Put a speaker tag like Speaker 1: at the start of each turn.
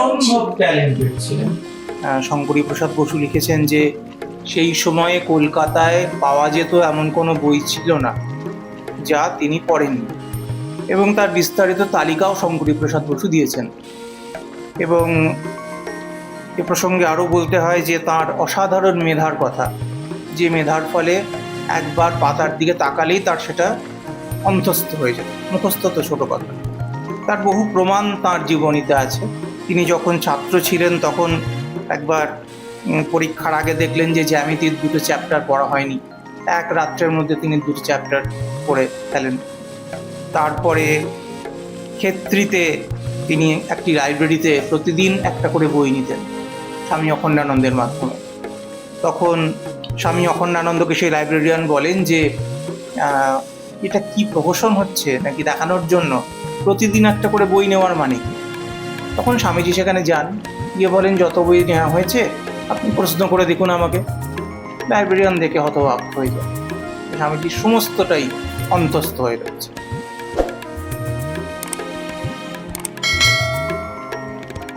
Speaker 1: অসম্ভব ট্যালেন্টেড ছিলেন।
Speaker 2: শঙ্করী প্রসাদ বসু লিখেছেন যে সেই সময়ে কলকাতায় পাওয়া যেত এমন কোনো বই ছিল না যা তিনি পড়েননি, এবং তার বিস্তারিত তালিকাও শঙ্করী প্রসাদ বসু দিয়েছেন। এবং এ প্রসঙ্গে আরও বলতে হয় যে তার অসাধারণ মেধার কথা, যে মেধার ফলে একবার পাতার দিকে তাকালেই তার সেটা অন্তস্থ হয়ে যায়। মুখস্থ তো ছোটো কথা, তার বহু প্রমাণ তার জীবনীতে আছে। তিনি যখন ছাত্র ছিলেন তখন একবার পরীক্ষার আগে দেখলেন যে জ্যামিতির 2টো চ্যাপ্টার পড়া হয়নি, এক রাত্রের মধ্যে তিনি 2টো চ্যাপ্টার পড়ে ফেলেন। তারপরে ক্ষেত্রীতে তিনি একটি লাইব্রেরিতে প্রতিদিন একটা করে বই নিতেন স্বামী অখণ্ডানন্দের মাধ্যমে। তখন স্বামী অখণ্ডানন্দকে সেই লাইব্রেরিয়ান বলেন যে এটা কি প্রহসন হচ্ছে নাকি দেখানোর জন্য প্রতিদিন একটা করে বই নেওয়ার মানে কি? তখন স্বামীজি সেখানে যান, গিয়ে বলেন যত বই নেওয়া হয়েছে আপনি প্রশ্ন করে দেখুন আমাকে। লাইব্রেরিয়ান দেখে হতবাক হয়ে যায়, স্বামীজি সমস্তটাই অন্তস্থ হয়ে রয়েছে।